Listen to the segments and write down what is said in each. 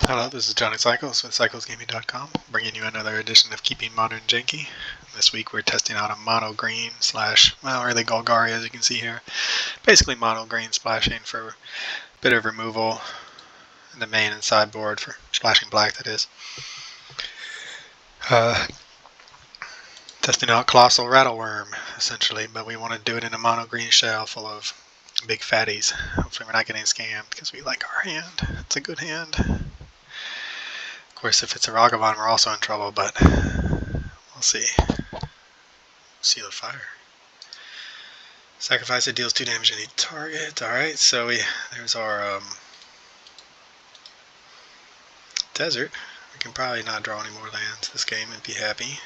Hello, this is Johnny Cycles with CyclesGaming.com, bringing you another edition of Keeping Modern Janky. This week we're testing out a mono green slash, well, really Golgari as you can see here. Basically mono green splashing for a bit of removal in the main and sideboard for splashing black, that is. Testing out Colossal Rattlewurm, essentially, but we want to do it in a mono green shell full of big fatties. Hopefully we're not getting scammed because we like our hand. It's a good hand. Of course, if it's a Ragavan, we're also in trouble, but we'll see. Seal of Fire. Sacrifice it, deals 2 damage to any target. Alright, so there's our desert. We can probably not draw any more lands this game and be happy.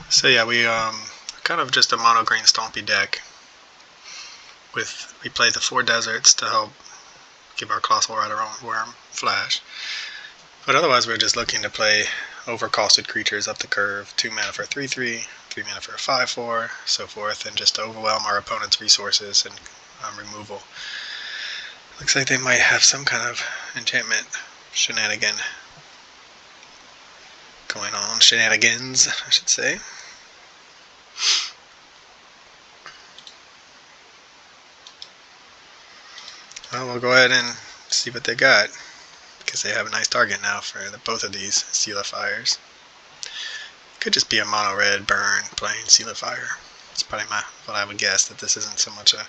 So yeah, we kind of just a mono green stompy deck. We played the 4 deserts to help give our Colossal Rattlewurm flash. But otherwise we're just looking to play overcosted creatures up the curve, 2 mana for a 3/3, 3 mana for a 5/4, so forth, and just to overwhelm our opponent's resources and removal. Looks like they might have some kind of enchantment shenanigan going on. Shenanigans, I should say. Well, we'll go ahead and see what they got, because they have a nice target now for both of these Seal of Fires. Could just be a mono red burn playing Seal of Fire. It's probably what I would guess, that this isn't so much a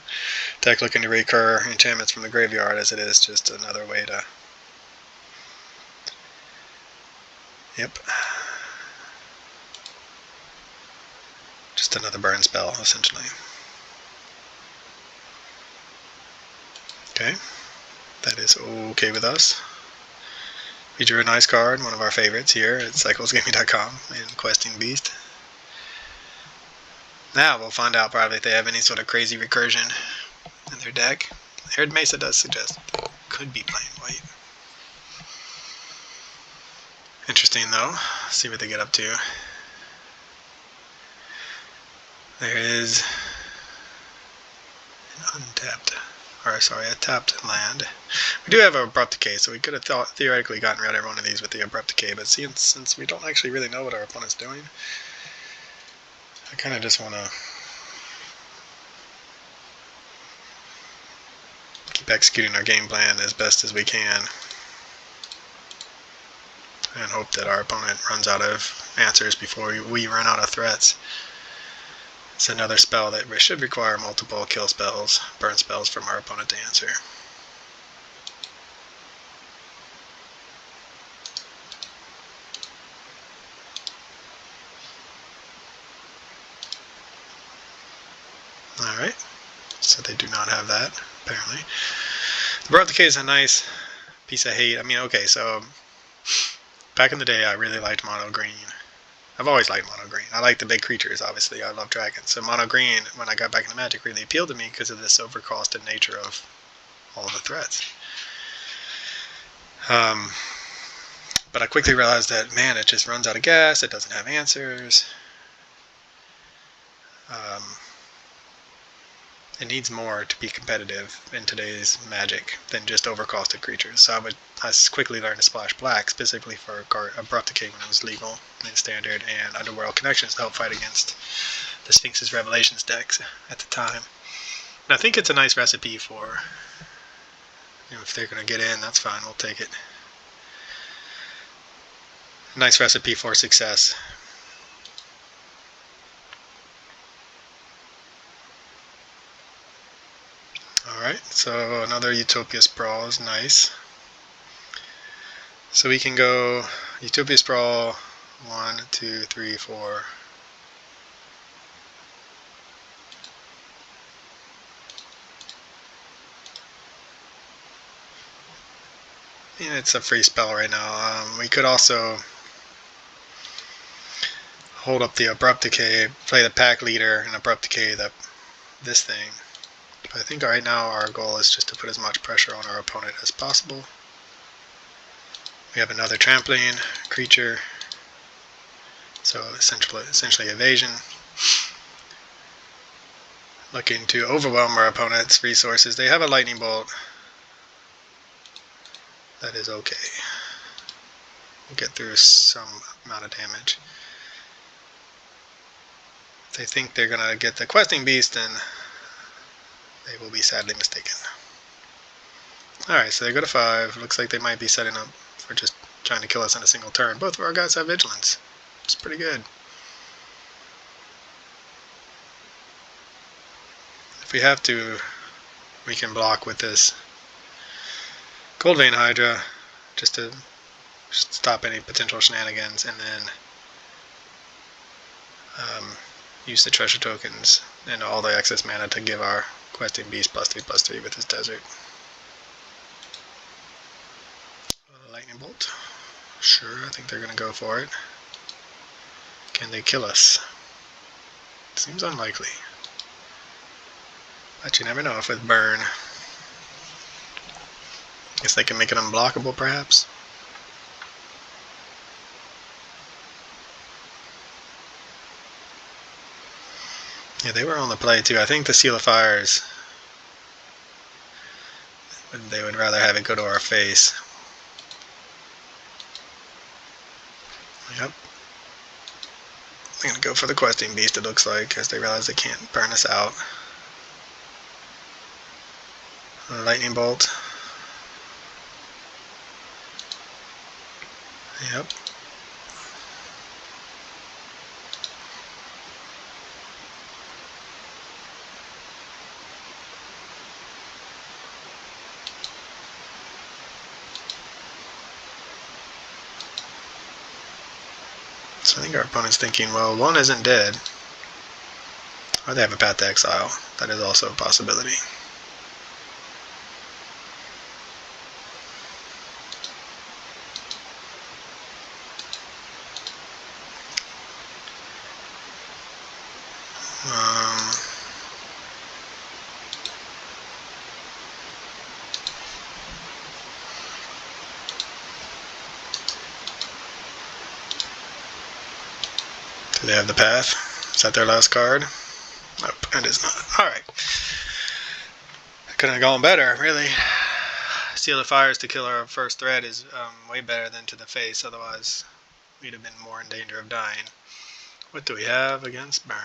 deck looking to recur enchantments from the graveyard as it is just another way to... Yep. Just another burn spell, essentially. Okay. That is okay with us. We drew a nice card, one of our favorites here at CyclesGaming.com in Questing Beast. Now we'll find out probably if they have any sort of crazy recursion in their deck. Arid Mesa does suggest they could be playing white. Interesting though. See what they get up to. There is an a tapped land. We do have an Abrupt Decay, so we could have theoretically gotten rid of one of these with the Abrupt Decay, but since we don't actually really know what our opponent's doing, I kind of just want to keep executing our game plan as best as we can and hope that our opponent runs out of answers before we run out of threats. It's another spell that should require multiple kill spells, burn spells from our opponent to answer. Alright, so they do not have that, apparently. The Abrupt Decay is a nice piece of hate. I mean, okay, so back in the day I really liked mono green. I've always liked mono green. I like the big creatures, obviously. I love dragons. So mono green, when I got back into Magic, really appealed to me because of this overcosted nature of all the threats. But I quickly realized that, man, it just runs out of gas. It doesn't have answers. It needs more to be competitive in today's Magic than just overcosted creatures. So I quickly learned to splash black, specifically for Abrupt Decay when it was legal in Standard, and Underworld Connections to help fight against the Sphinx's Revelations decks at the time. And I think it's a nice recipe for, if they're going to get in, that's fine, we'll take it. A nice recipe for success. Alright, so another Utopia Sprawl is nice. So we can go Utopia Sprawl 1, 2, 3, 4. And it's a free spell right now. We could also hold up the Abrupt Decay, play the Pack Leader, and Abrupt Decay this thing. But I think right now our goal is just to put as much pressure on our opponent as possible. We have another trampling creature, so essentially evasion. looking to overwhelm our opponent's resources. They have a lightning bolt. That is okay. We'll get through some amount of damage. If they think they're going to get the questing beast, then they will be sadly mistaken. Alright, so they go to 5. Looks like they might be setting up for just trying to kill us in a single turn. Both of our guys have vigilance. It's pretty good. If we have to, we can block with this Gold Vein Hydra just to stop any potential shenanigans, and then use the treasure tokens and all the excess mana to give our questing beast +3/+3 with his desert. Lightning bolt. Sure, I think they're going to go for it. Can they kill us? Seems unlikely. But you never know if with burn. Guess they can make it unblockable, perhaps. Yeah, they were on the play too. I think the Seal of Fires, they would rather have it go to our face. Yep. They're going to go for the questing beast, it looks like, as they realize they can't burn us out. Lightning bolt. Yep. So I think our opponent's thinking, well, one isn't dead. Or they have a path to exile. That is also a possibility. Do they have the path? Is that their last card? Nope, it is not. Alright. Couldn't have gone better, really. Seal of Fires to kill our first threat is way better than to the face, otherwise we'd have been more in danger of dying. What do we have against burn?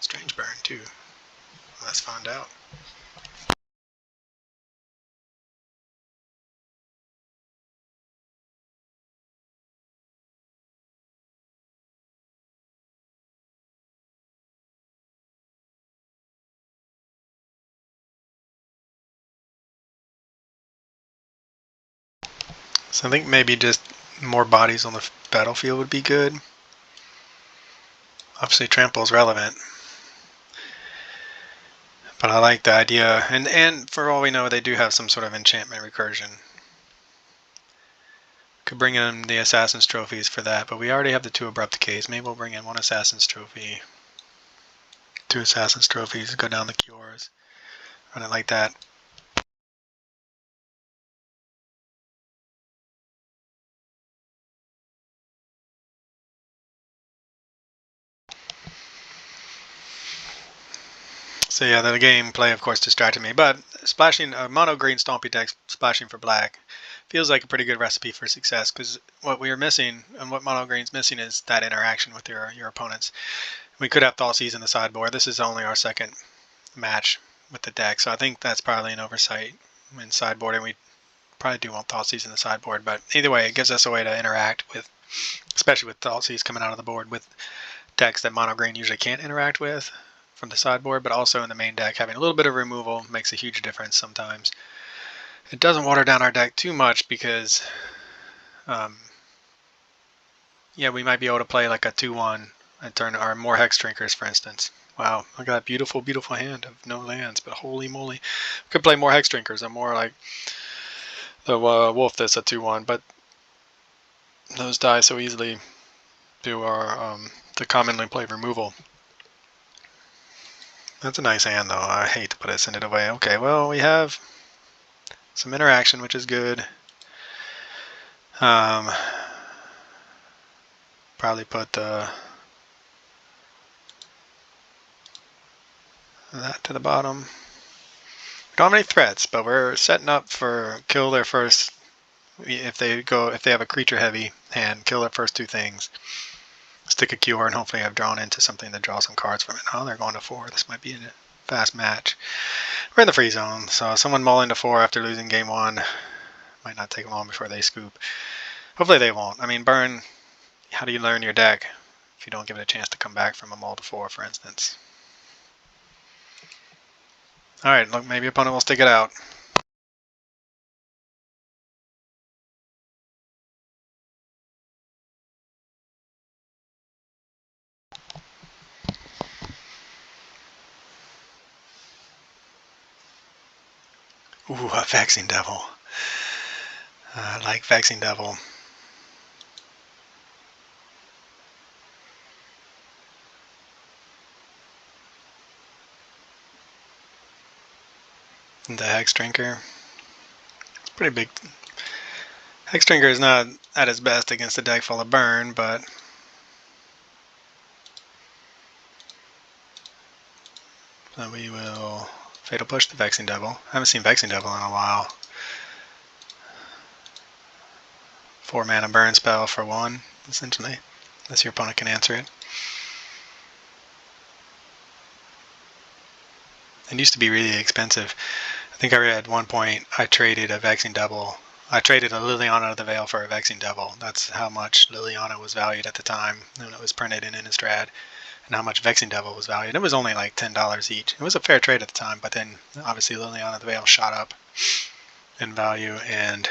Strange burn, too. Let's find out. So I think maybe just more bodies on the battlefield would be good. Obviously trample is relevant. But I like the idea, and for all we know, they do have some sort of enchantment recursion. Could bring in the Assassin's Trophies for that, but we already have the 2 Abrupt Decays. Maybe we'll bring in 1 Assassin's Trophy, 2 Assassin's Trophies, go down the cures, run it like that. So yeah, the gameplay of course distracted me, but splashing a mono green Stompy deck splashing for black feels like a pretty good recipe for success, because what we are missing and what mono green's missing is that interaction with your opponents. We could have Thoughtseize in the sideboard. This is only our second match with the deck, so I think that's probably an oversight in sideboarding. We probably do want Thoughtseize in the sideboard, but either way, it gives us a way to interact with, especially with Thoughtseize coming out of the board, with decks that mono green usually can't interact with from the sideboard, but also in the main deck, having a little bit of removal makes a huge difference sometimes. It doesn't water down our deck too much because, yeah, we might be able to play like a 2-1 and turn our more Hex Drinkers, for instance. Wow, look at that beautiful, beautiful hand of no lands, but holy moly. We could play more Hex Drinkers and more like the Wolf that's a 2-1, but those die so easily to our to commonly play removal. That's a nice hand, though. I hate to put it, send it away. Okay, well, we have some interaction, which is good. Probably put the that to the bottom. We don't have any threats, but we're setting up for kill their first. If they have a creature heavy hand, kill their first 2 things. Stick a cure and hopefully I've drawn into something to draw some cards from it. Oh, they're going to 4. This might be a fast match. We're in the free zone, so someone mull into 4 after losing game 1. Might not take long before they scoop. Hopefully they won't. I mean, burn. How do you learn your deck if you don't give it a chance to come back from a mull to 4, for instance? Alright, look, maybe opponent will stick it out. Ooh, a Vexing Devil. I like Vexing Devil. The Hex Drinker. It's pretty big. Hex Drinker is not at its best against a deck full of burn, but so we will Fatal Push the Vexing Devil. I haven't seen Vexing Devil in a while. 4 mana burn spell for 1, essentially, unless your opponent can answer it. It used to be really expensive. I think I read at one point I traded a Vexing Devil. I traded a Liliana of the Veil for a Vexing Devil. That's how much Liliana was valued at the time when it was printed in Innistrad, and how much Vexing Devil was valued. It was only like $10 each. It was a fair trade at the time, but then obviously Liliana of the Veil shot up in value, and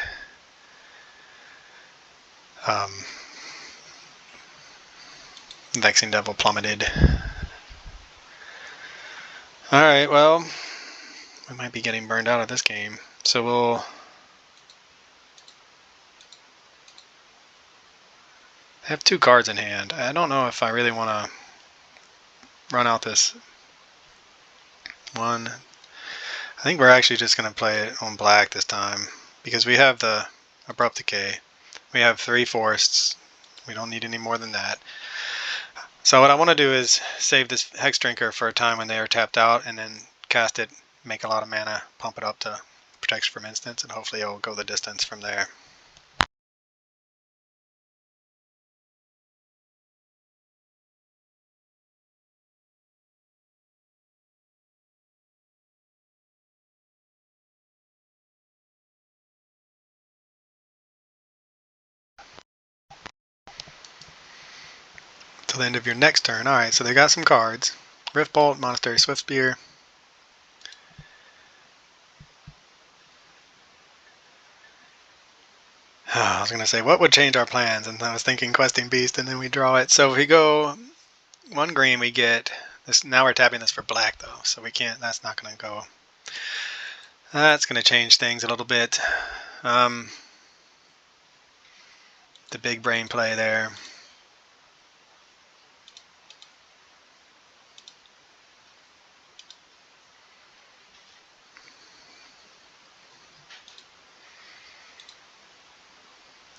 Vexing Devil plummeted. Alright, well, we might be getting burned out of this game. So we'll have 2 cards in hand. I don't know if I really want to run out this one. I think we're actually just going to play it on black this time, because we have the Abrupt Decay. We have 3 forests. We don't need any more than that. So what I want to do is save this Hex Drinker for a time when they are tapped out, and then cast it, make a lot of mana, pump it up to protection from instants, and hopefully it'll go the distance from there. Till the end of your next turn. Alright, so they got some cards. Rift Bolt, Monastery Swiftspear. I was going to say, what would change our plans? And I was thinking Questing Beast, and then we draw it. So if we go 1 green, we get this. Now we're tapping this for black, though, so we can't. That's not going to go. That's going to change things a little bit. The big brain play there.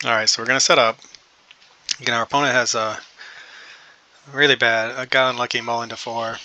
Alright, so we're going to set up. Again, our opponent has a really bad, got unlucky mull into 4.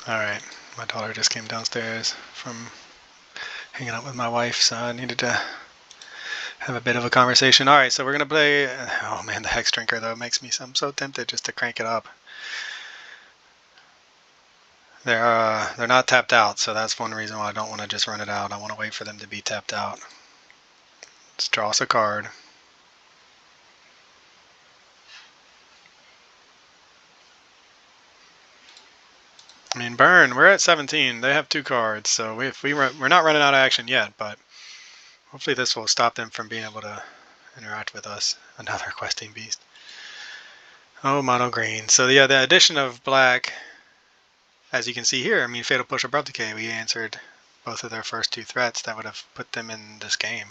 Alright, my daughter just came downstairs from hanging out with my wife, so I needed to have a bit of a conversation. Alright, so we're going to play... Oh man, the Hex Drinker, though, makes me... I'm so tempted just to crank it up. They're not tapped out, so that's one reason why I don't want to just run it out. I want to wait for them to be tapped out. Let's draw us a card. I mean, burn. We're at 17. They have 2 cards, so we're not running out of action yet, but hopefully this will stop them from being able to interact with us. Another questing beast. Oh, mono green. So yeah, the addition of black, as you can see here, I mean, Fatal Push, Abrupt Decay, we answered both of their first 2 threats. That would have put them in this game.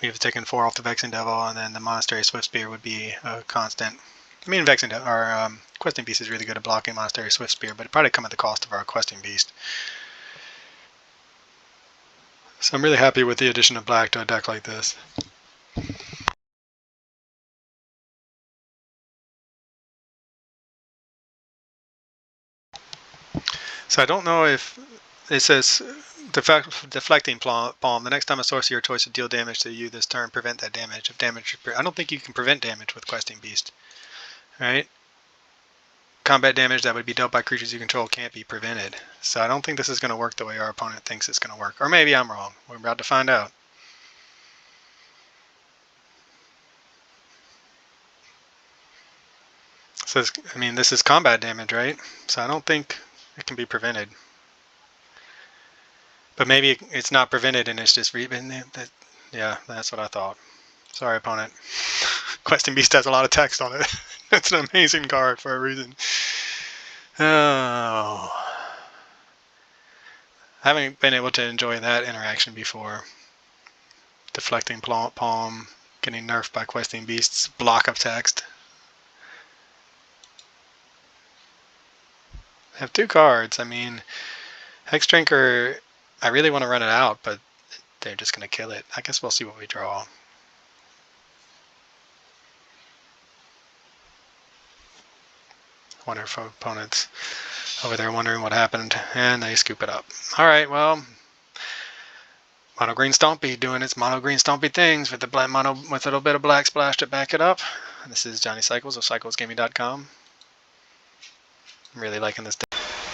We have taken 4 off the Vexing Devil, and then the Monastery Swift Spear would be a constant. I mean, Vexing Devil, our questing beast is really good at blocking Monastery Swift Spear, but it'd probably come at the cost of our questing beast. So I'm really happy with the addition of black to a deck like this. So I don't know if it says deflecting palm. The next time a sorcerer choice to deal damage to you this turn, prevent that damage. If damage, I don't think you can prevent damage with questing beast. Right? Combat damage that would be dealt by creatures you control can't be prevented. So I don't think this is going to work the way our opponent thinks it's going to work. Or maybe I'm wrong. We're about to find out. So I mean, this is combat damage, right? So I don't think it can be prevented. But maybe it's not prevented and it's just yeah, that's what I thought. Sorry, opponent. Questing Beast has a lot of text on it. It's an amazing card for a reason. Oh. I haven't been able to enjoy that interaction before. Deflecting palm, getting nerfed by Questing Beast's block of text. I have 2 cards. I mean, Hex Drinker, I really want to run it out, but they're just going to kill it. I guess we'll see what we draw. I wonder if opponents over there wondering what happened, and they scoop it up. Alright, well, Mono Green Stompy doing its Mono Green Stompy things with with a little bit of black splash to back it up. And this is Johnny Cycles of CyclesGaming.com. I'm really liking this deck.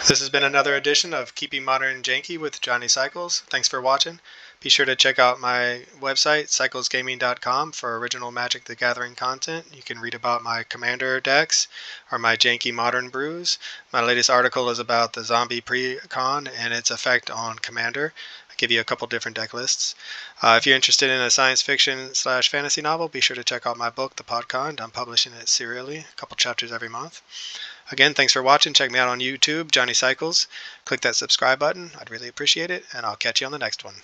This has been another edition of Keeping Modern Janky with Johnny Cycles. Thanks for watching. Be sure to check out my website, CyclesGaming.com, for original Magic the Gathering content. You can read about my Commander decks or my Janky Modern brews. My latest article is about the Zombie Precon and its effect on Commander. I give you a couple different deck lists. If you're interested in a science fiction / fantasy novel, be sure to check out my book, The Podcon. I'm publishing it serially, a couple chapters every month. Again, thanks for watching. Check me out on YouTube, Johnny Cycles. Click that subscribe button. I'd really appreciate it, and I'll catch you on the next one.